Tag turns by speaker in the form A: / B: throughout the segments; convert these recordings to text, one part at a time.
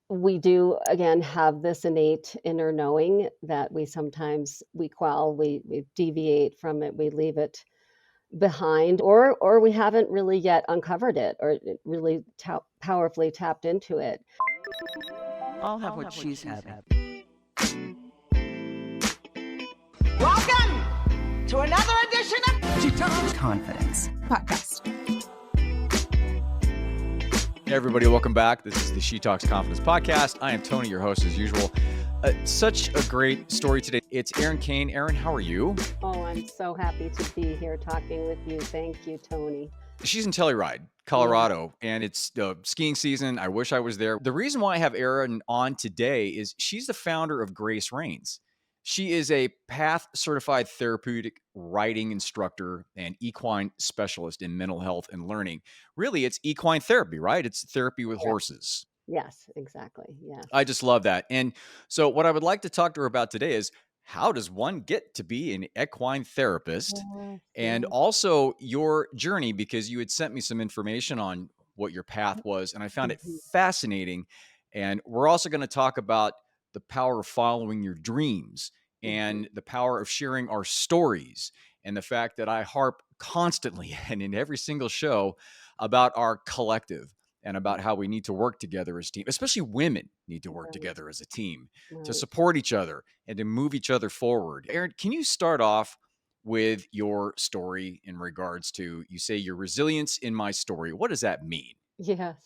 A: we do, again, have this innate inner knowing that we sometimes we quell, we deviate from it, we leave it behind, or we haven't really yet uncovered it or really powerfully tapped into it.
B: I'll have what she's having.
C: Welcome to another edition of
B: She talks confidence.
C: podcast.
D: Hey everybody, welcome back. This is the She Talks Confidence podcast. I am Tony, your host as usual. Such a great story today. It's Erin Cain. Erin, how are you?
A: Oh, I'm so happy to be here talking with you. Thank you, Tony.
D: She's in Telluride, Colorado, and it's skiing season. I wish I was there. The reason why I have Erin on today is she's the founder of Grace Reins. She is a PATH certified therapeutic riding instructor and equine specialist in mental health and learning. Really, it's equine therapy, right? It's therapy with
A: Yeah.
D: horses.
A: Yes, exactly. Yes.
D: I just love that. And so what I would like to talk to her about today is how does one get to be an equine therapist?
A: Yes,
D: And
A: yes.
D: also your journey, because you had sent me some information on what your path was, and I found it
A: Mhm.
D: fascinating. And we're also going to talk about the power of following your dreams
A: Mhm.
D: and the power of sharing our stories and the fact that I harp constantly and in every single show about our collective and about how we need to work together as a team, especially women need to work
A: Right,
D: together as a team to
A: right.
D: support each other and to move each other forward. Erin, can you start off with your story in regards to, you say your resilience in my story? What does that mean?
A: Yes.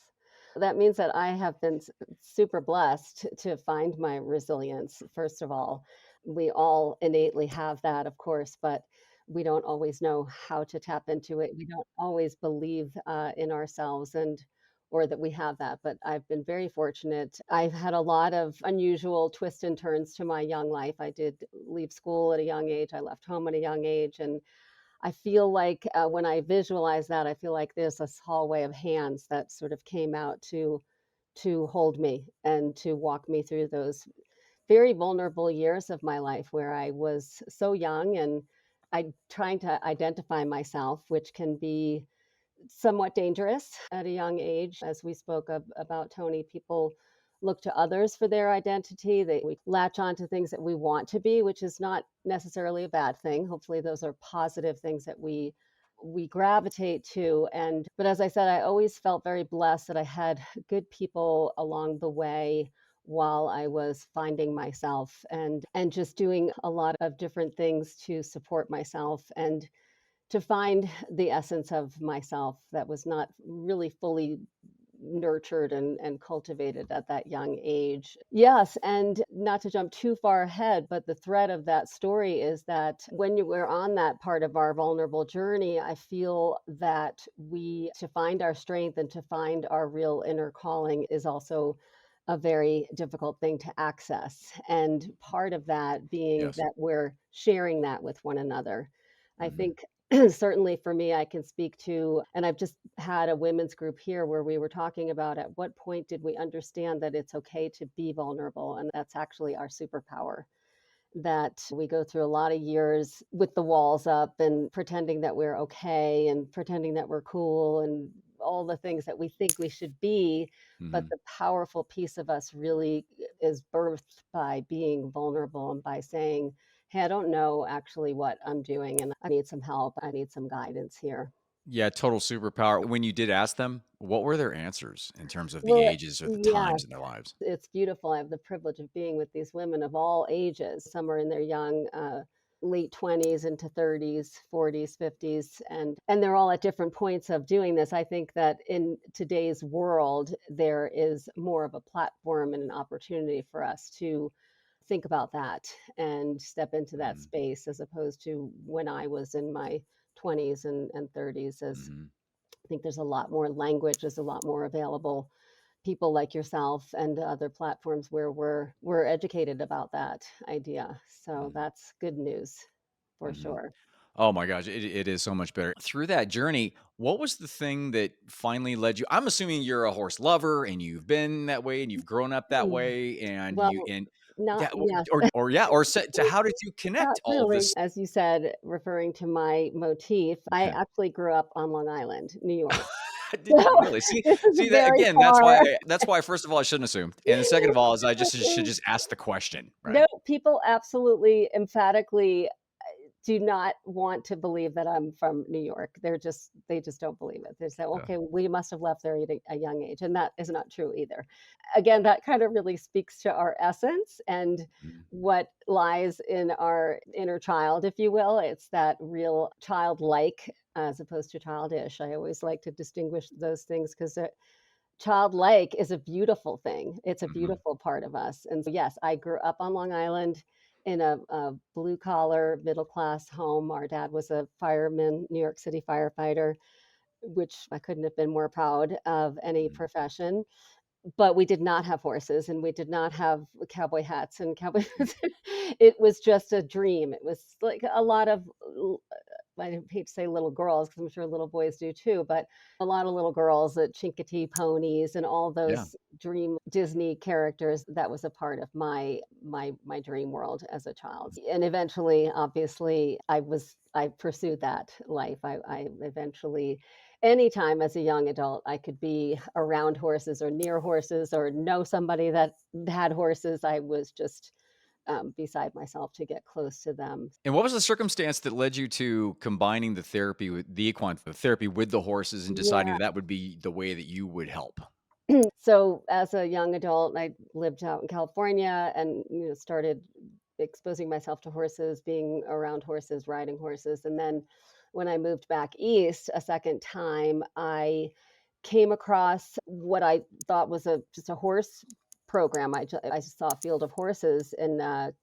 A: That means that I have been super blessed to find my resilience, first of all. We all innately have that, of course, but we don't always know how to tap into it. We don't always believe in ourselves and or that we have that. But I've been very fortunate. I've had a lot of unusual twists and turns to my young life. I did leave school at a young age. I left home at a young age, and I feel like, when I visualize that, I feel like there's this hallway of hands that sort of came out to hold me and to walk me through those very vulnerable years of my life where I was so young and I trying to identify myself, which can be somewhat dangerous at a young age. As we spoke of about Tony, people look to others for their identity. We latch on to things that we want to be, which is not necessarily a bad thing. Hopefully, those are positive things that we gravitate to. And but as I said, I always felt very blessed that I had good people along the way while I was finding myself and just doing a lot of different things to support myself and to find the essence of myself that was not really fully nurtured and cultivated at that young age. Yes, and not to jump too far ahead, but the thread of that story is that when we're on that part of our vulnerable journey, I feel that we to find our strength and to find our real inner calling is also a very difficult thing to access. And part of that being
D: Yes.
A: that we're sharing that with one another. I
D: Hmm.
A: think certainly for me, I can speak to, and I've just had a women's group here where we were talking about at what point did we understand that it's okay to be vulnerable? And that's actually our superpower. That we go through a lot of years with the walls up and pretending that we're okay and pretending that we're cool and all the things that we think we should be. But
D: Hmm.
A: the powerful piece of us really is birthed by being vulnerable and by saying, hey, I don't know actually what I'm doing and I need some help. I need some guidance here.
D: Yeah, total superpower. When you did ask them, what were their answers in terms of the
A: Well,
D: ages or the
A: yeah,
D: times in their lives?
A: it's beautiful. I have the privilege of being with these women of all ages. Some are in their young, late 20s into 30s, 40s, 50s, and they're all at different points of doing this. I think that in today's world, there is more of a platform and an opportunity for us to think about that and step into that
D: Hmm.
A: space as opposed to when I was in my 20s and 30s. As
D: Hmm.
A: I think there's a lot more language, there's a lot more available people like yourself and other platforms where we're educated about that idea. So
D: Hmm.
A: that's good news for
D: Hmm.
A: sure.
D: Oh my gosh, it is so much better. Through that journey, what was the thing that finally led you? I'm assuming you're a horse lover and you've been that way and you've grown up that
A: Mm.
D: way and you
A: Well,
D: and
A: not
D: that
A: yes,
D: or yeah, or to how did you
A: not
D: connect all of
A: really.
D: this?
A: As you said, referring to my motif, I actually grew up on Long Island, New York.
D: Did you
A: So
D: really? See
A: this is
D: see that
A: very
D: again,
A: far.
D: that's why first of all, I shouldn't assume. And second of all, is I just should just ask the question, right?
A: No, people absolutely emphatically do not want to believe that I'm from New York. They just don't believe it. They say,
D: Yeah.
A: "Okay, we must have left there at a young age," and that is not true either. Again, that kind of really speaks to our essence and
D: Mhm.
A: what lies in our inner child, if you will. It's that real childlike as opposed to childish. I always like to distinguish those things because childlike is a beautiful thing. It's a
D: Mhm.
A: beautiful part of us. And so, yes, I grew up on Long Island in a blue collar, middle class home. Our dad was a fireman, New York City firefighter, which I couldn't have been more proud of any
D: Mhm.
A: profession. But we did not have horses and we did not have cowboy hats and cowboy
D: Mm.
A: it was just a dream. It was like a lot of I hate to say little girls because I'm sure little boys do too, but a lot of little girls at Chinkatee ponies and all
D: Yeah.
A: those dream Disney characters. That was a part of my dream world as a child. And eventually, obviously, I pursued that life. I eventually anytime as a young adult I could be around horses or near horses or know somebody that had horses, I was just beside myself to get close to them.
D: And what was the circumstance that led you to combining the therapy with the equine therapy with the horses and deciding
A: Yeah.
D: that that would be the way that you would help?
A: So as a young adult, I lived out in California and started exposing myself to horses, being around horses, riding horses. And then when I moved back east a second time, I came across what I thought was a just a horse program. I saw a field of horses in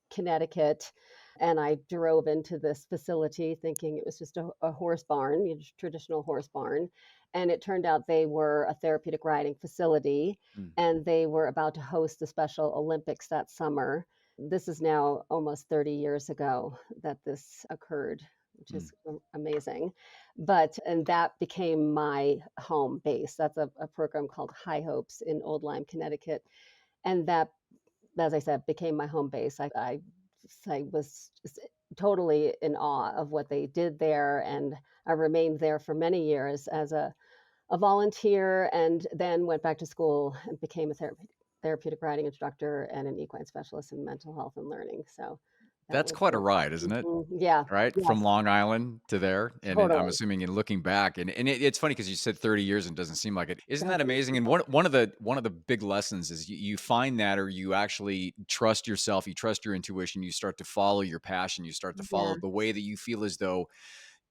A: Connecticut, and I drove into this facility thinking it was just a horse barn, traditional horse barn. And it turned out they were a therapeutic riding facility,
D: Mm.
A: and they were about to host the Special Olympics that summer. This is now almost 30 years ago that this occurred, which
D: Mm.
A: is amazing. And that became my home base. That's a program called High Hopes in Old Lyme, Connecticut. And that, as I said, became my home base. I was just totally in awe of what they did there. And I remained there for many years as a volunteer and then went back to school and became a therapeutic riding instructor and an equine specialist in mental health and learning. So that
D: That's
A: was
D: quite a ride, isn't it?
A: yeah,
D: Right? From
A: yes,
D: Long Island to there, and then I'm
A: totally.
D: assuming in looking back, and it's funny because you said 30 years and it doesn't seem like it. Isn't that
A: Doesn't
D: amazing? And one of the big lessons is you find that or you actually trust yourself, you trust your intuition, you start to follow your passion, you start to
A: yeah,
D: follow the way that you feel as though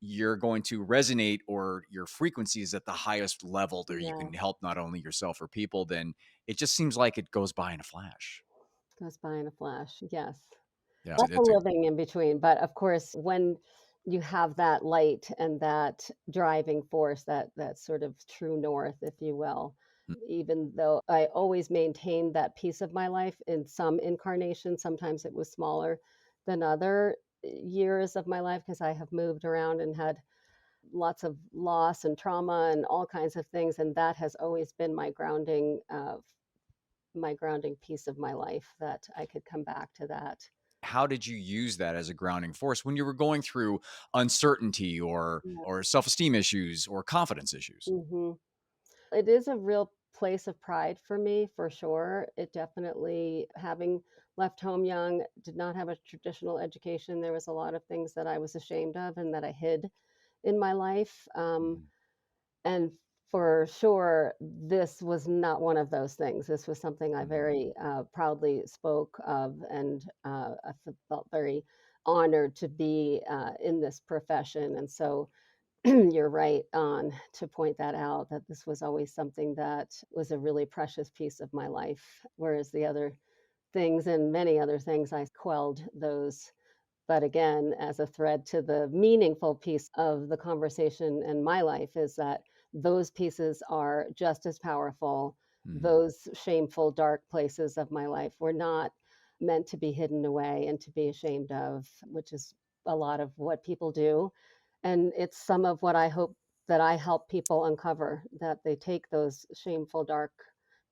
D: you're going to resonate or your frequency is at the highest level there you
A: yeah.
D: can help not only yourself or people, then it just seems like it goes by in a flash.
A: Goes by in a flash. Yes.
D: Yeah,
A: Lots of
D: it's a
A: living in between, but of course, when you have that light and that driving force, that sort of true north, if you will, even though I always maintained that piece of my life in some incarnation, sometimes it was smaller than other years of my life because I have moved around and had lots of loss and trauma and all kinds of things, and that has always been my grounding piece of my life that I could come back to that.
D: how did you use that as a grounding force when you were going through uncertainty or self-esteem issues or confidence issues?
A: hmm It is a real place of pride for me, for sure. It definitely, having left home young, did not have a traditional education. There was a lot of things that I was ashamed of and that I hid in my life.
D: Mhm.
A: And for sure, this was not one of those things. This was something I
D: Mhm.
A: very proudly spoke of, and felt very honored to be in this profession. And so, you're right on to point that out, that this was always something that was a really precious piece of my life, whereas the other things and many other things, I quelled those. But again, as a thread to the meaningful piece of the conversation in my life is that those pieces are just as powerful.
D: Mhm.
A: Those shameful, dark places of my life were not meant to be hidden away and to be ashamed of, which is a lot of what people do. And it's some of what I hope that I help people uncover, that they take those shameful, dark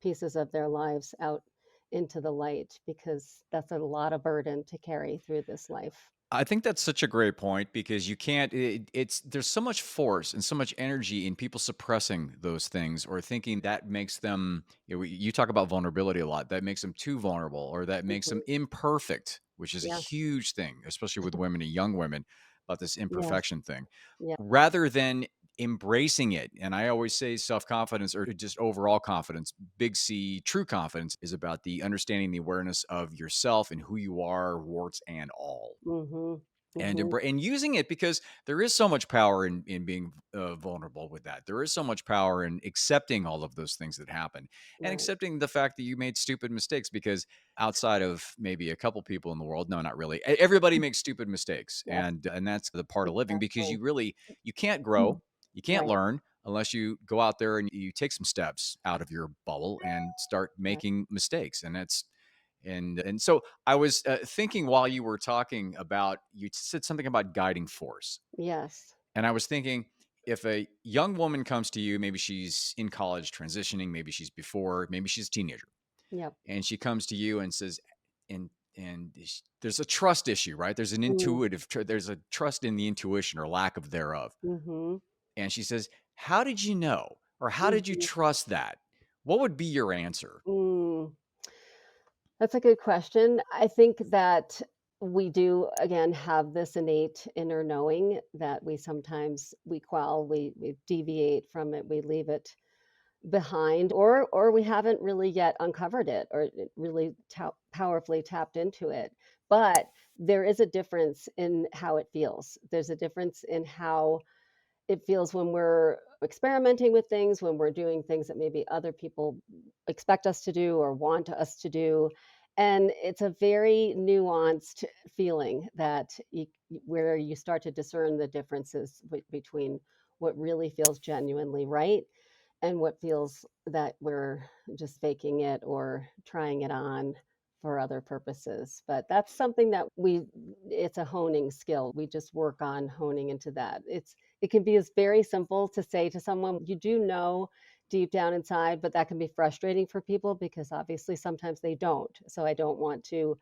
A: pieces of their lives out into the light because that's a lot of burden to carry through this life.
D: I think that's such a great point because you can't it's there's so much force and so much energy in people suppressing those things or thinking that makes them you talk about vulnerability a lot, that makes them too vulnerable or that makes them
A: Mhm.
D: imperfect, which is a
A: Yeah.
D: huge thing, especially with women and young women about this
A: Yes.
D: imperfection thing.
A: Yeah.
D: Rather than embracing it. And I always say self-confidence or just overall confidence, big C, true confidence is about the understanding, the awareness of yourself and who you are, warts and all
A: Mhm.
D: and
A: Mhm.
D: and using it because there is so much power in being vulnerable with that. There is so much power in accepting all of those things that happen and
A: Right.
D: accepting the fact that you made stupid mistakes because outside of maybe a couple people in the world, no, not really. Everybody makes stupid mistakes,
A: Yes.
D: and that's the part of living because
A: Exactly.
D: you can't grow,
A: Mm.
D: you can't
A: Right.
D: learn unless you go out there and you take some steps out of your bubble and start
A: Right.
D: making mistakes, and that's and so I was thinking while you were talking about, you said something about guiding force.
A: Yes.
D: And I was thinking, if a young woman comes to you, maybe she's in college transitioning, maybe she's before, maybe she's a teenager,
A: Yep.
D: and she comes to you and says, there's a trust issue, right? There's an
A: Mm.
D: there's a trust in the intuition or lack of thereof.
A: Mhm.
D: And she says, how did you know? Or how did you
A: Mhm.
D: trust that? What would be your answer?
A: Mm. That's a good question. I think that we do again have this innate inner knowing that we sometimes we quell, we deviate from it, we leave it behind, or we haven't really yet uncovered it or really powerfully tapped into it. But there is a difference in how it feels. There's a difference in how it feels when we're experimenting with things, when we're doing things that maybe other people expect us to do or want us to do. And it's a very nuanced feeling that where you start to discern the differences between what really feels genuinely right and what feels that we're just faking it or trying it on for other purposes. But that's something that it's a honing skill. We just work on honing into that. It can be as very simple to say to someone, you do know deep down inside, but that can be frustrating for people because obviously sometimes they don't. So I don't want to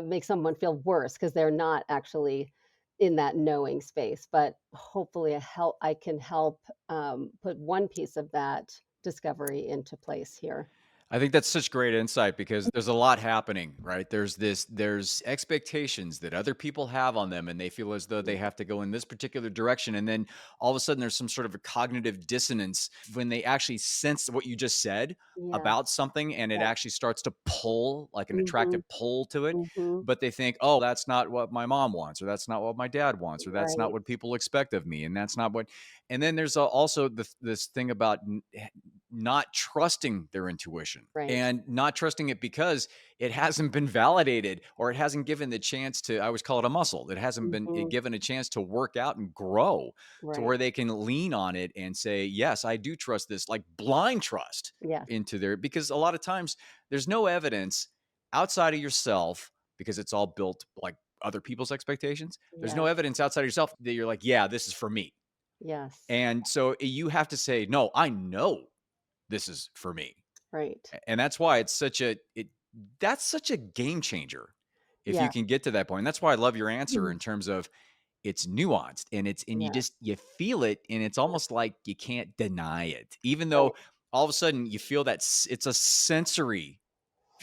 A: make someone feel worse because they're not actually in that knowing space. But hopefully, I can help put one piece of that discovery into place here.
D: I think that's such great insight because there's a lot happening, right? There's expectations that other people have on them and they feel as though they have to go in this particular direction. And then all of a sudden there's some sort of a cognitive dissonance when they actually sense what you just said
A: Yeah.
D: about something and it
A: Yep.
D: actually starts to pull like an
A: Mhm.
D: attractive pull to it.
A: Mhm.
D: But they think, oh, that's not what my mom wants, or that's not what my dad wants, or that's not
A: Right.
D: what people expect of me. And that's not what, and then there's also this thing about not trusting their intuition
A: Right.
D: and not trusting it because it hasn't been validated or it hasn't given the chance to, I always call it a muscle, that hasn't been
A: Mhm.
D: given a chance to work out and grow to
A: Right.
D: where they can lean on it and say, yes, I do trust this, like blind trust
A: Yes.
D: into their, because a lot of times there's no evidence outside of yourself because it's all built like other people's expectations. There's no
A: Yes.
D: evidence outside of yourself that you're like, yeah, this is for me.
A: Yes.
D: And so you have to say, no, I know this is for me.
A: Right.
D: And that's why it's such a that's such a game changer if you
A: Yeah.
D: can get to that point. And that's why I love your answer
A: Mhm.
D: in terms of it's nuanced and you
A: Yeah.
D: just you feel it and it's
A: Yeah.
D: almost like you can't deny it. Even
A: Right.
D: though all of a sudden you feel that it's a sensory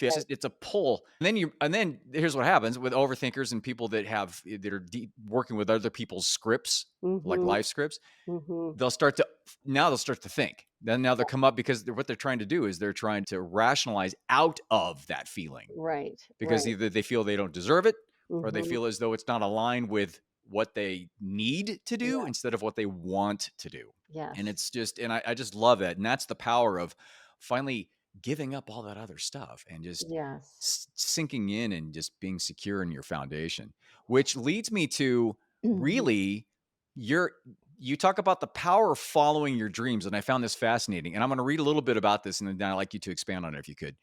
A: Right.
D: it's a pull. And then here's what happens with overthinkers and people that that are working with other people's scripts, like
A: Mhm.
D: life scripts.
A: Mhm.
D: They'll start to think. Then now they'll come up because what they're trying to do is they're trying to rationalize out of that feeling
A: Right.
D: because
A: Right.
D: either they feel they don't deserve it or they
A: Mhm.
D: feel as though it's not aligned with what they need to do
A: Yeah.
D: instead of what they want to do. And
A: Yes.
D: it's just, and I just love that. And that's the power of finally giving up all that other stuff and just
A: Yes.
D: sinking in and just being secure in your foundation, which leads me to
A: Mhm.
D: really your you talk about the power of following your dreams. And I found this fascinating. And I'm going to read a little bit about this and then I'd like you to expand on it if you could.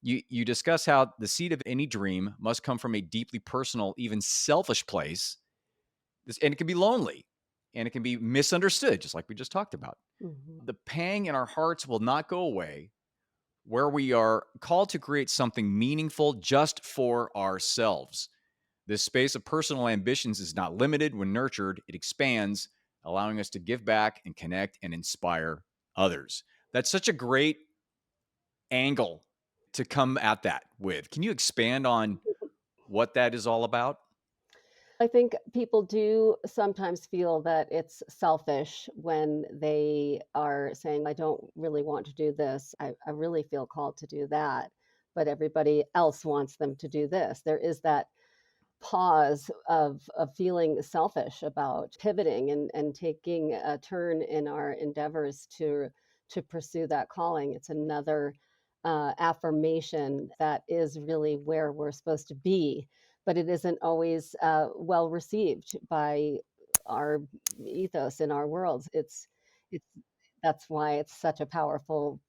D: You discuss how the seed of any dream must come from a deeply personal, even selfish place. And it can be lonely and it can be misunderstood, just like we just talked about.
A: Mhm.
D: The pang in our hearts will not go away where we are called to create something meaningful just for ourselves. This space of personal ambitions is not limited. When nurtured, it expands, allowing us to give back and connect and inspire others. That's such a great angle to come at that with. Can you expand on what that is all about?
A: I think people do sometimes feel that it's selfish when they are saying, I don't really want to do this. I really feel called to do that, but everybody else wants them to do this. There is that pause of feeling selfish about pivoting and taking a turn in our endeavors to pursue that calling. It's another affirmation that is really where we're supposed to be, but it isn't always well received by our ethos in our worlds. It's That's why it's such a powerful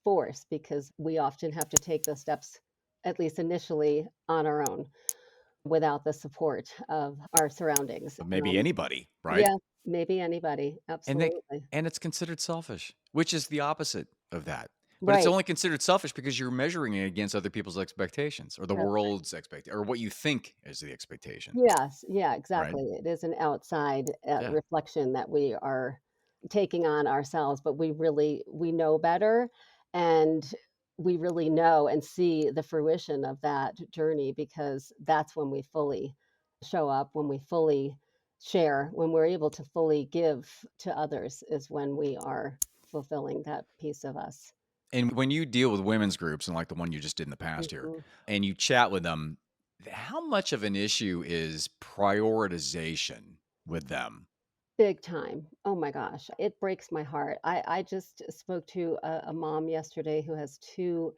A: force, because we often have to take those steps, at least initially, on our own without the support of our surroundings.
D: Maybe anybody, right?
A: Yeah, maybe anybody,
D: And they
A: absolutely.
D: and it's considered selfish, which is the opposite of that. But it's
A: Right,
D: only considered selfish because you're measuring it against other people's expectations or the
A: that's right.
D: world's or what you think is the expectation,
A: Yes, yeah,
D: right?
A: exactly. It is an outside,
D: Yeah.
A: reflection that we are taking on ourselves, but we know better, and we really know and see the fruition of that journey, because that's when we fully show up, when we fully share, when we're able to fully give to others is when we are fulfilling that piece of us.
D: And when you deal with women's groups and like the one you just did in the past here,
A: Mhm.
D: and you chat with them, how much of an issue is prioritization with them?
A: Big time. Oh my gosh, it breaks my heart. I just spoke to a mom yesterday who has two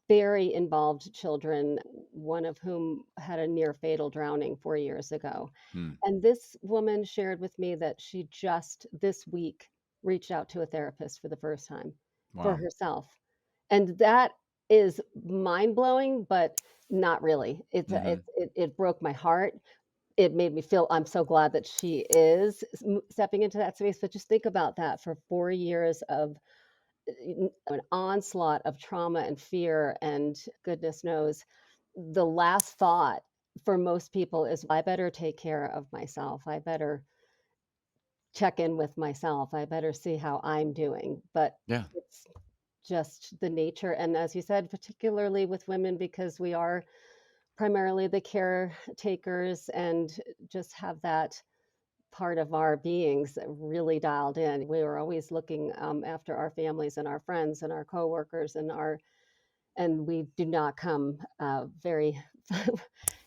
A: very involved children, one of whom had a near fatal drowning 4 years ago.
D: Hmm.
A: And this woman shared with me that she just this week reached out to a therapist for the first time for
D: Wow.
A: herself. And that is mind blowing, but not really.
D: Hmm.
A: It broke my heart. It made me feel I'm so glad that she is stepping into that space. But just think about that, for 4 years of an onslaught of trauma and fear, and goodness knows, the last thought for most people is, I better take care of myself. I better check in with myself. I better see how I'm doing. But
D: Yeah.
A: it's just the nature. And as you said, particularly with women, because we are primarily the caretakers and just have that part of our beings really dialed in. We were always looking after our families and our friends and our coworkers and we do not come very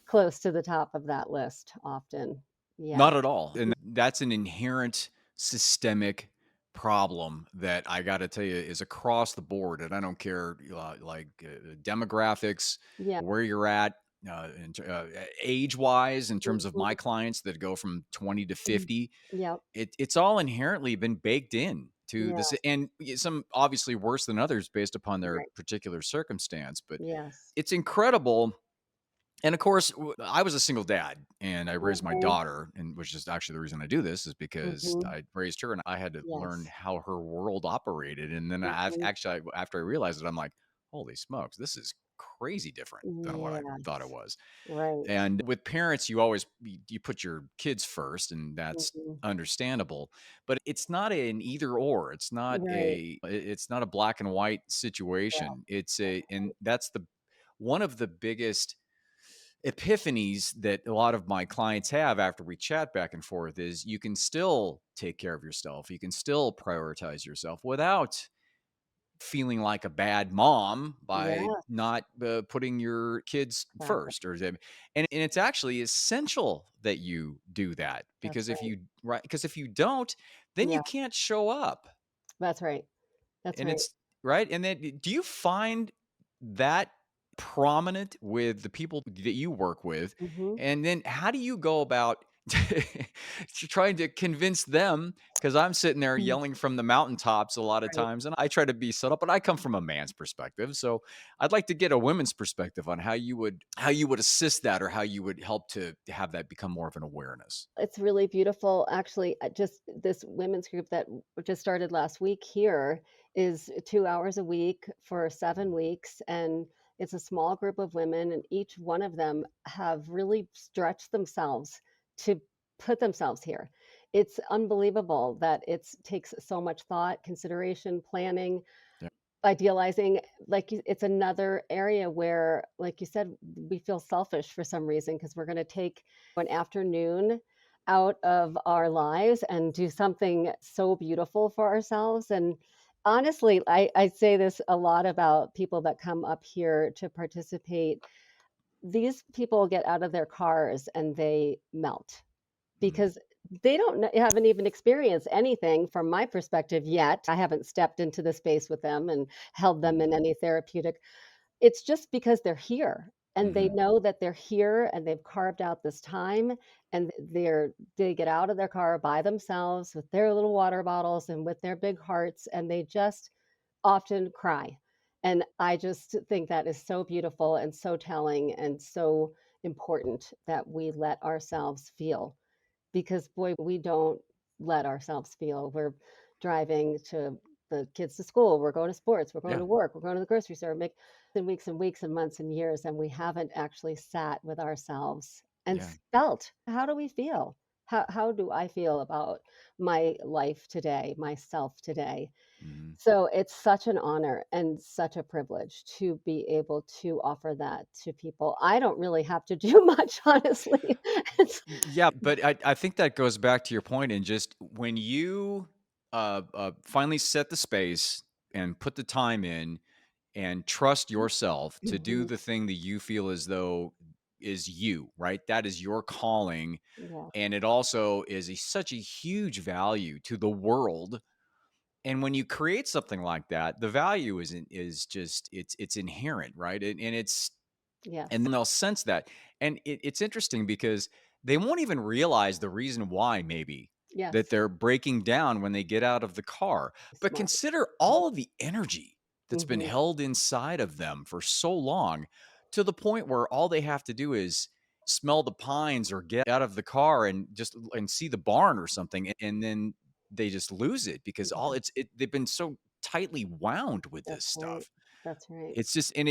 A: close to the top of that list often. Yeah.
D: Not at all. And that's an inherent systemic problem that I got to tell you is across the board. And I don't care, demographics,
A: Yeah.
D: where you're at, age wise, in terms of
A: Mhm.
D: my clients that go from 20 to
A: Mhm.
D: 50,
A: Yep.
D: it's all inherently been baked in to
A: Yeah.
D: this. And some obviously worse than others based upon their
A: Right.
D: particular circumstance. But
A: Yes.
D: it's incredible. And of course, I was a single dad and I raised my
A: Mhm.
D: daughter, and which is actually the reason I do this is because
A: Mhm.
D: I raised her and I had to learn
A: Yes.
D: how her world operated. And then
A: Mhm.
D: after I realized it, I'm like, holy smokes, this is crazy different than what I thought it
A: Yes.
D: was.
A: Right.
D: And with parents, you put your kids first, and that's
A: Mhm.
D: understandable. But it's not an either or.
A: Right.
D: It's not a black and white
A: Yeah.
D: situation. It's
A: That's
D: a and
A: right.
D: that's the one of the biggest epiphanies that a lot of my clients have after we chat back and forth is you can still take care of yourself. You can still prioritize yourself without feeling like a bad mom by
A: Yes.
D: not putting your kids
A: Exactly.
D: first and it's actually essential that you do that
A: That's right.
D: because if you don't, then you
A: Yeah.
D: can't show up.
A: That's right. That's
D: And
A: right.
D: it's right. And then do you find that prominent with the people that you work with?
A: Mhm.
D: And then how do you go about trying to convince them? Because I'm sitting there
A: Mm.
D: yelling from the mountaintops a lot of
A: Right.
D: times, and I try to be subtle, but I come from a man's perspective. So I'd like to get a women's perspective on how you would assist that or how you would help to have that become more of an awareness.
A: It's really beautiful. Actually, just this women's group that just started last week here is 2 hours a week for 7 weeks. And It's a small group of women, and each one of them have really stretched themselves to put themselves here. It's unbelievable that it takes so much thought, consideration, planning,
D: Yeah.
A: idealizing. It's another area where, like you said, we feel selfish for some reason because we're going to take an afternoon out of our lives and do something so beautiful for ourselves. And honestly, I say this a lot about people that come up here to participate. These people get out of their cars and they melt
D: Mhm.
A: because they don't haven't even experienced anything from my perspective yet. I haven't stepped into the space with them and held them in
D: Mhm.
A: any therapeutic. It's just because they're here and they
D: Mhm.
A: know that they're here and they've carved out this time, and they get out of their car by themselves with their little water bottles and with their big hearts, and they just often cry. And I just think that is so beautiful and so telling and so important that we let ourselves feel, because boy, we don't let ourselves feel. We're driving to the kids to school, we're going to sports, we're going
D: Yeah.
A: to work, we're going to the grocery store, make and weeks and months and years, and we haven't actually sat with ourselves and
D: Yeah.
A: felt, how do we feel? How do I feel about my life today, myself today?
D: Mhm.
A: So it's such an honor and such a privilege to be able to offer that to people. I don't really have to do much, honestly. It's
D: Yeah, but I think that goes back to your point, and just when you finally set the space and put the time in and trust yourself to do
A: Mhm.
D: the thing that you feel as though is you, right? That is your calling.
A: Yeah.
D: And it also is such a huge value to the world. And when you create something like that, the value is just it's inherent, right? And it's and
A: Yes.
D: then they'll sense that. And it's interesting because they won't even realize the reason why, maybe, that
A: Yes.
D: they're breaking down when they get out of the car. But
A: Smart.
D: consider all of the energy that's been
A: Mhm.
D: held inside of them for so long, to the point where all they have to do is smell the pines or get out of the car and just and see the barn or something, and then they just lose it because
A: Yeah,
D: they've been so tightly wound with this
A: that's right.
D: stuff.
A: That's right.
D: It's just and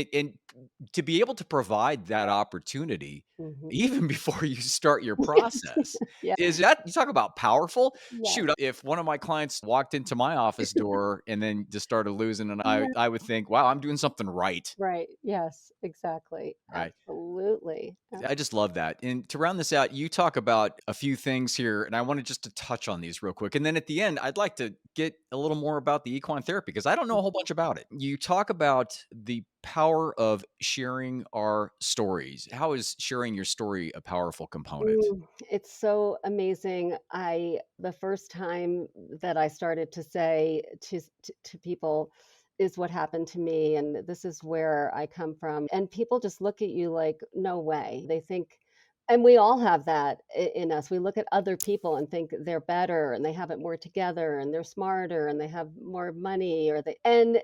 D: to be able to provide that opportunity
A: Mhm.
D: even before you start your process,
A: Yeah.
D: is that, you talk about powerful?
A: Yes.
D: Shoot, if one of my clients walked into my office door and then just started losing, and I
A: Yeah.
D: I would think, "Wow, I'm doing something right."
A: Right. Yes, exactly.
D: Right?
A: Absolutely.
D: I just love that. And to round this out, you talk about a few things here, and I wanted just to touch on these real quick. And then at the end, I'd like to get a little more about the equine therapy because I don't know a whole bunch about it. You talk about the power of sharing our stories. How is sharing your story a powerful component?
A: It's so amazing. The first time that I started to say to people is what happened to me, and this is where I come from. And people just look at you like, no way. They think, and we all have that in us. We look at other people and think they're better and they have it more together and they're smarter and they have more money, and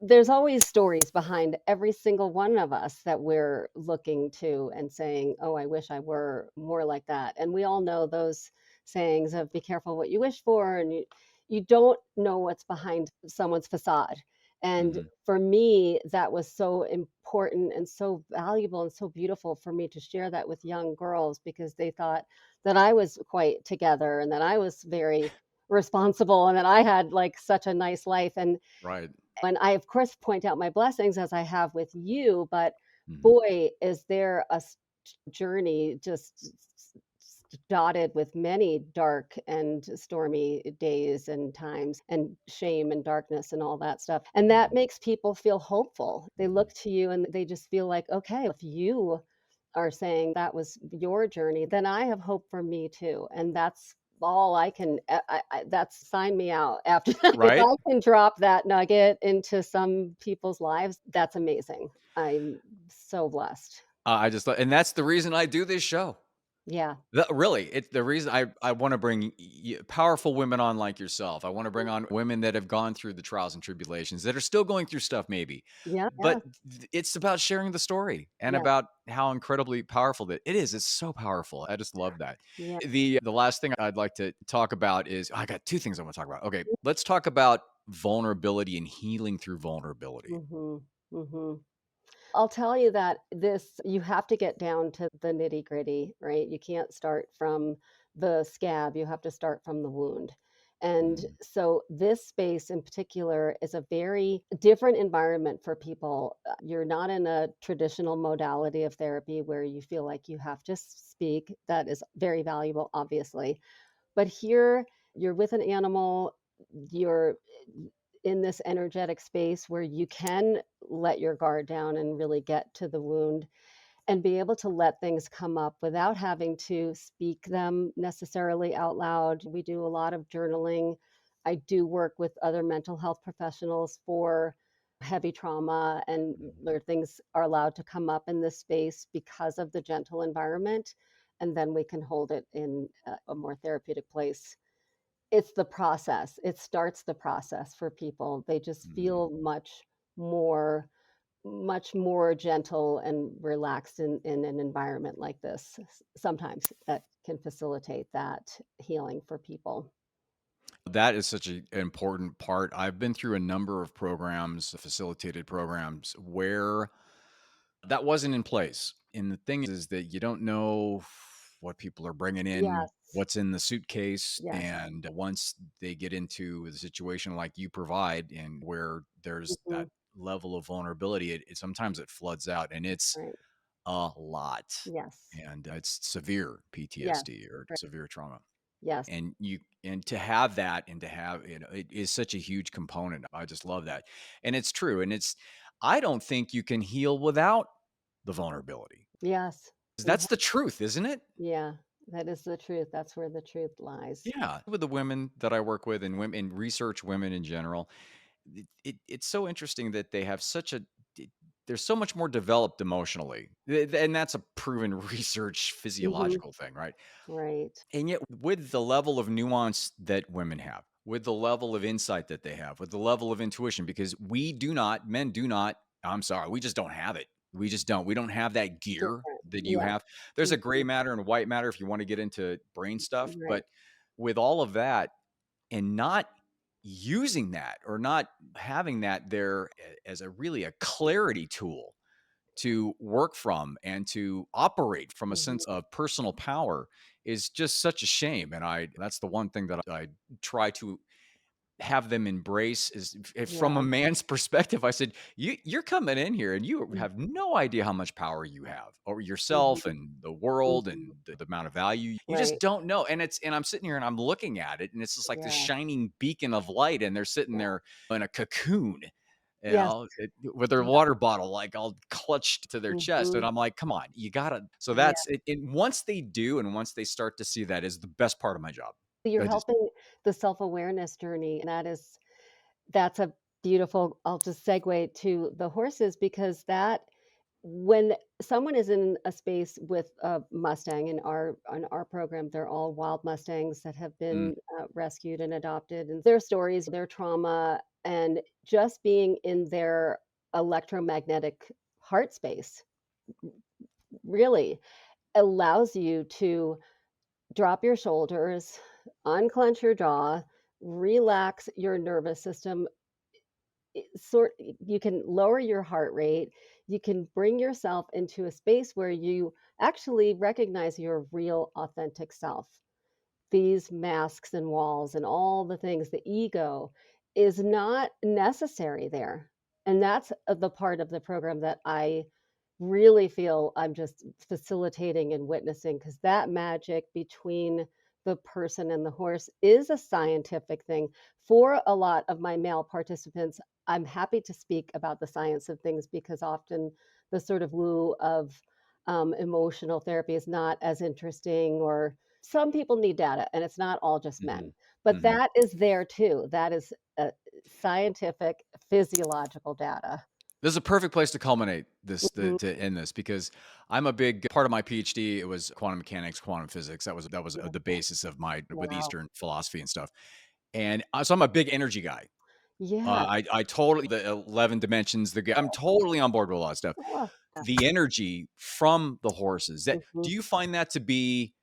A: there's always stories behind every single one of us that we're looking to and saying, "Oh, I wish I were more like that." And we all know those sayings of "Be careful what you wish for," and you don't know what's behind someone's facade. And
D: Mhm.
A: for me, that was so important and so valuable and so beautiful for me to share that with young girls, because they thought that I was quite together and that I was very responsible and that I had like such a nice life.
D: Right.
A: And I, of course, point out my blessings as I have with you, but
D: Mhm.
A: boy, is there a journey just dotted with many dark and stormy days and times and shame and darkness and all that stuff. And that
D: Mhm.
A: makes people feel hopeful. They
D: Mhm.
A: look to you and they just feel like, okay, if you are saying that was your journey, then I have hope for me too. And that's all I can, that's sign me out after that. If
D: Right?
A: I can drop that nugget into some people's lives, that's amazing. I'm so blessed.
D: I just thought, and that's the reason I do this show.
A: Yeah.
D: Really, it's the reason I wanna bring powerful women on like yourself. I wanna bring on women that have gone through the trials and tribulations, that are still going through stuff maybe,
A: Yeah. Yeah.
D: but it's about sharing the story and
A: Yeah.
D: about how incredibly powerful that it is. It's so powerful. I just love that.
A: Yeah.
D: The last thing I'd like to talk about is, I got 2 things I wanna talk about. Okay, let's talk about vulnerability and healing through vulnerability.
A: Mhm. Mhm. I'll tell you that you have to get down to the nitty-gritty, right? You can't start from the scab, you have to start from the wound. And
D: Mhm.
A: so this space in particular is a very different environment for people. You're not in a traditional modality of therapy where you feel like you have to speak. That is very valuable, obviously. But here, you're with an animal, you're in this energetic space where you can let your guard down and really get to the wound and be able to let things come up without having to speak them necessarily out loud. We do a lot of journaling. I do work with other mental health professionals for heavy trauma and where things are allowed to come up in this space because of the gentle environment. And then we can hold it in a more therapeutic place. It's the process. It starts the process for people. They just
D: Mhm.
A: feel much more gentle and relaxed in an environment like this. Sometimes that can facilitate that healing for people.
D: That is such an important part. I've been through a number of programs, facilitated programs, where that wasn't in place. And the thing is that you don't know what people are bringing in,
A: Yes,
D: what's in the suitcase.
A: yes.
D: And once they get into the situation like you provide, and where there's
A: Mhm.
D: that level of vulnerability, sometimes it floods out, and it's
A: Right.
D: a lot.
A: Yes.
D: And it's severe
A: Yes.
D: PTSD or
A: Right.
D: severe trauma.
A: Yes.
D: And to have that, and to have, it is such a huge component. I just love that. And it's true. And I don't think you can heal without the vulnerability.
A: Yes.
D: 'Cause
A: You
D: that's
A: ha
D: the truth, isn't it?
A: Yeah, that is the truth. That's where the truth lies.
D: Yeah. With the women that I work with, and women, and research women in general, it's so interesting that they have such a d- they're so much more developed emotionally. And that's a proven research
A: Mhm.
D: physiological thing, right?
A: Right.
D: And yet, with the level of nuance that women have, with the level of insight that they have, with the level of intuition, because men do not, I'm sorry, we just don't have it. We just don't. We don't have that gear
A: Different.
D: that you
A: Yeah.
D: have. There's a gray
A: Mhm.
D: matter and a white matter if you want to get into brain stuff.
A: Right.
D: But with all of that, and not using that, or not having that there as a really a clarity tool to work from, and to operate from a sense
A: Mhm.
D: of personal power, is just such a shame. And that's the one thing that I try to have them embrace, is from a
A: Yeah.
D: man's perspective. I said, you're coming in here and you
A: Mm.
D: have no idea how much power you have over yourself
A: Mhm.
D: and the world,
A: Mhm.
D: and the amount of value. You just
A: Right.
D: don't know. And I'm sitting here and I'm looking at it, and it's just like this
A: Yeah.
D: shining beacon of light, and they're sitting
A: Yeah.
D: there in a cocoon,
A: Yes.
D: with their
A: Yeah.
D: water bottle, like, all clutched to their chest. And
A: Mhm.
D: I'm like, come on, you gotta. So
A: Yeah.
D: that's it. And once they do, and once they start to see, that is the best part of my job.
A: You're
D: I just,
A: helping the self-awareness journey, and that's a beautiful. I'll just segue to the horses because that when someone is in a space with a Mustang in our program, they're all wild Mustangs that have
D: mm,
A: been, rescued and adopted, and their stories, their trauma, and just being in their electromagnetic heart space really allows you to drop your shoulders, unclench your jaw, relax your nervous system, you can lower your heart rate, you can bring yourself into a space where you actually recognize your real authentic self. These masks and walls and all the things, the ego is not necessary there. And that's the part of the program that I really feel I'm just facilitating and witnessing because that magic between the person and the horse is a scientific thing. For a lot of my male participants, I'm happy to speak about the science of things because often the sort of woo of emotional therapy is not as interesting, or some people need data and it's not all just men.
D: mhm,
A: But
D: mhm.
A: that is there too. That is scientific, physiological data.
D: This is a perfect place to culminate this,
A: Mhm.
D: to end this, because I'm a big part of my PhD. It was quantum mechanics, quantum physics. That was
A: Yeah.
D: the basis of my, with
A: Wow.
D: Eastern philosophy and stuff. And so I'm a big energy guy.
A: Yeah.
D: I totally, the 11 dimensions. I'm totally on board with a lot of stuff.
A: Oh, yeah.
D: The energy from the horses.
A: Mhm.
D: Do you find that to be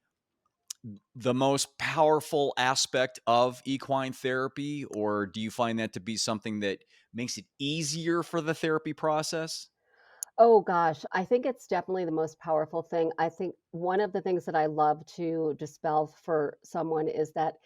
D: the most powerful aspect of equine therapy, or do you find that to be something that makes it easier for the therapy process?
A: Oh gosh, I think it's definitely the most powerful thing. I think one of the things that I love to dispel for someone is that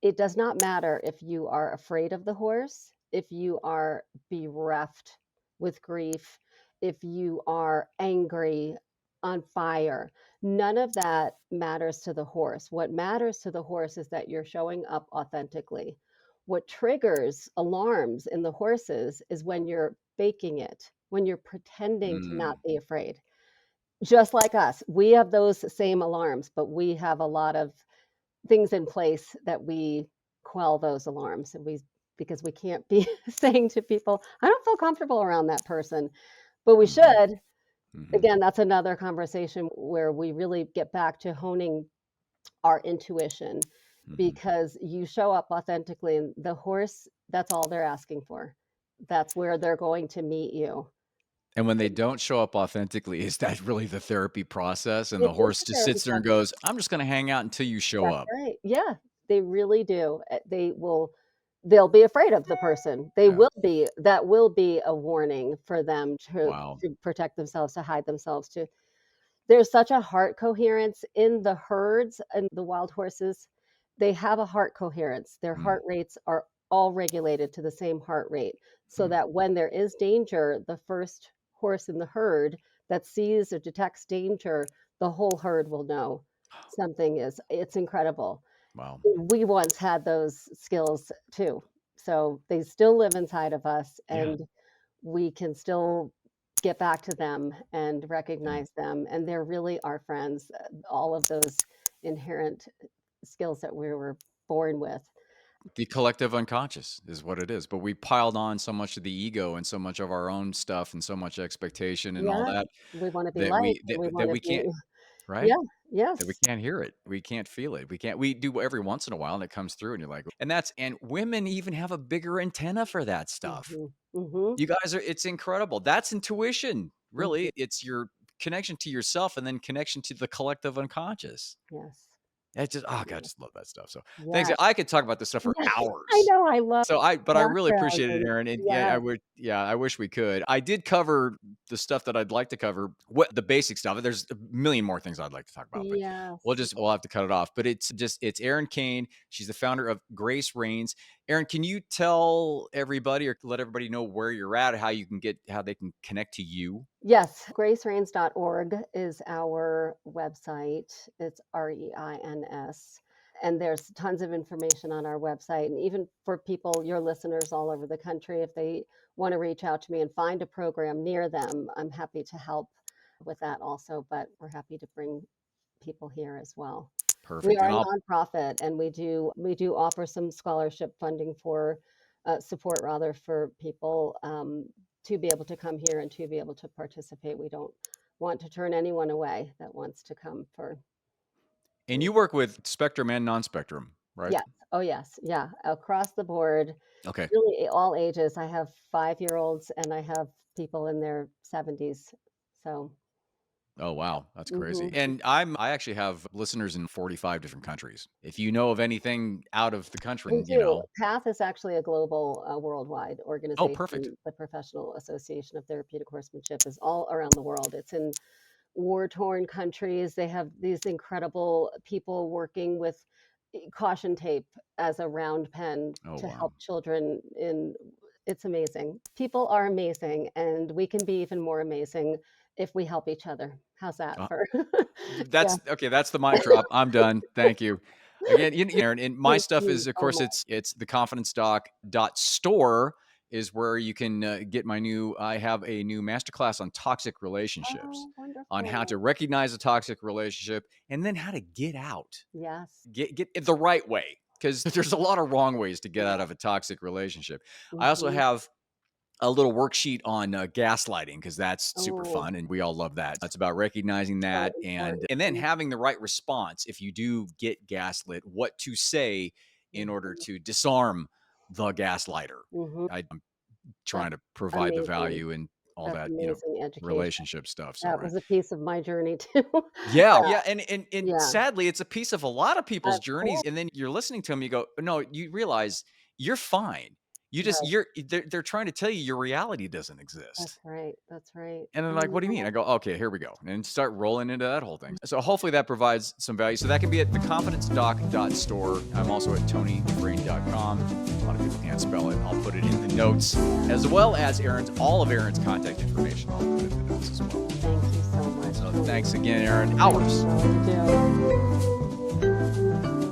A: it does not matter if you are afraid of the horse, if you are bereft with grief, if you are angry, on fire. None of that matters to the horse. What matters to the horse is that you're showing up authentically. What triggers alarms in the horses is when you're faking it, when you're pretending to not
D: Mm,
A: be afraid. Just like us, we have those same alarms, but we have a lot of things in place that we quell those alarms, and we because we can't be saying to people, "I don't feel comfortable around that person," but we
D: mhm,
A: should.
D: mhm,
A: Again, that's another conversation where we really get back to honing our intuition,
D: mhm.
A: because you show up authentically, and the horse, that's all they're asking for. That's where they're going to meet you.
D: And when they don't show up authentically, is that really the therapy process? And
A: It
D: the
A: is
D: horse
A: the
D: just
A: therapy
D: sits there and
A: process.
D: goes, "I'm just gonna hang out until you show
A: That's
D: up."
A: right. Yeah, they really do. They'll be afraid of the person. They
D: Yeah.
A: will be that will be a warning for them
D: Wow.
A: to protect themselves, to hide themselves, to there's such a heart coherence in the herds and the wild horses. They have a heart coherence. Their
D: Mm,
A: heart rates are all regulated to the same heart rate, so
D: mm.
A: that when there is danger, the first horse in the herd that sees or detects danger, the whole herd will know something is it's incredible.
D: Wow.
A: We once had those skills too. So they still live inside of us,
D: Yeah,
A: and we can still get back to them and
D: yeah.
A: recognize them, and they're really our friends. All of those inherent skills that we were born with.
D: The collective unconscious is what it is, but we piled on so much of the ego and so much of our own stuff and so much expectation and all
A: Yeah,
D: that,
A: we wanna be
D: that
A: liked,
D: we
A: and we
D: that
A: wanna
D: we can't,
A: be
D: right?
A: yeah,
D: That we
A: yes.
D: can't hear it. We can't feel it. We do every once in a while and it comes through and you're like, and women even have a bigger antenna for that stuff.
A: Mhm, mhm,
D: You guys are it's incredible. That's intuition.
A: mhm,
D: Really, it's your connection to yourself and then connection to the collective unconscious.
A: yes,
D: It's just oh god, I
A: yeah,
D: just love that stuff. So thanks.
A: yes,
D: I could talk about this stuff for
A: yes, I
D: hours.
A: know, I love
D: But I really
A: background
D: appreciate it,
A: and
D: Erin. And yeah,
A: yes,
D: I wish we could. I did cover the stuff that I'd like to cover, what the basic stuff. There's a million more things I'd like to talk about, but
A: yes.
D: we'll have to cut it off. But it's Erin Cain. She's the founder of Grace Reins. Erin, can you tell everybody or let everybody know where you're at, how they can connect to you?
A: Yes, gracereins.org is our website. It's Reins. And there's tons of information on our website. And even for people, your listeners all over the country, if they want to reach out to me and find a program near them, I'm happy to help with that also. But we're happy to bring people here as well. We
D: Perfect.
A: are
D: And
A: a
D: I'll
A: nonprofit, and we do offer some scholarship funding for support rather for people to be able to come here and to be able to participate. We don't want to turn anyone away that wants to come for.
D: and you work with spectrum and non-spectrum, right?
A: Yes. Oh, yes. Yeah. Across the board,
D: Okay.
A: really all ages. I have 5-year-olds and I have people in their 70s. So,
D: Oh, wow. That's crazy.
A: mhm.
D: And I actually have listeners in 45 different countries. If you know of anything out of the
A: We
D: country,
A: do. PATH is actually a global, worldwide
D: oh, perfect.
A: organization. The Professional Association of Therapeutic Horsemanship is all around the world. It's in war-torn countries. They have these incredible people working with caution tape as a round pen
D: Oh,
A: to
D: wow.
A: help children in it's amazing. People are amazing, and we can be even more amazing if we help each other. How's that
D: Uh,
A: for Yeah.
D: that's okay. That's the mic drop. I'm done. Thank you. Again, Aaron, and my
A: Thank
D: stuff
A: you
D: is, of
A: so
D: course,
A: much.
D: it's the confidence doc dot store is where you can get I have a new masterclass on toxic relationships,
A: Oh,
D: on how to
A: wonderful.
D: recognize a toxic relationship and then how to get out.
A: Yes.
D: Get it the right way, because there's a lot of wrong ways to get out of a toxic relationship. I also
A: Mhm.
D: have a little worksheet on gaslighting, because that's super
A: Oh,
D: fun and we all love that. It's about recognizing
A: so
D: that
A: important.
D: and then having the right response if you do get gaslit, what to say in order
A: Mhm.
D: to disarm the gaslighter.
A: Mhm.
D: I'm trying
A: That's
D: to provide the
A: amazing.
D: value and all
A: That's
D: that,
A: amazing education.
D: relationship stuff. So
A: That
D: right.
A: was a piece of my journey too.
D: Yeah,
A: Yeah,
D: yeah, and
A: yeah,
D: sadly, it's a piece of a lot of people's
A: of
D: journeys,
A: course.
D: and then you're listening to them, you go, "No," you realize you're fine.
A: Right.
D: they're trying to tell you your reality doesn't exist.
A: That's right. That's right.
D: And they're
A: I
D: like, what do you mean? I go, okay, here we go. And start rolling into that whole thing. So hopefully that provides some value. So that can be at theconfidencedoc.store. I'm also at tonydufresne.com. A lot of people can't spell it. I'll put it in the notes, as well as all of Erin's contact information. I'll put it in the notes as well.
A: Thank you so much.
D: So thanks again, Erin. Hours.
A: Well, you do.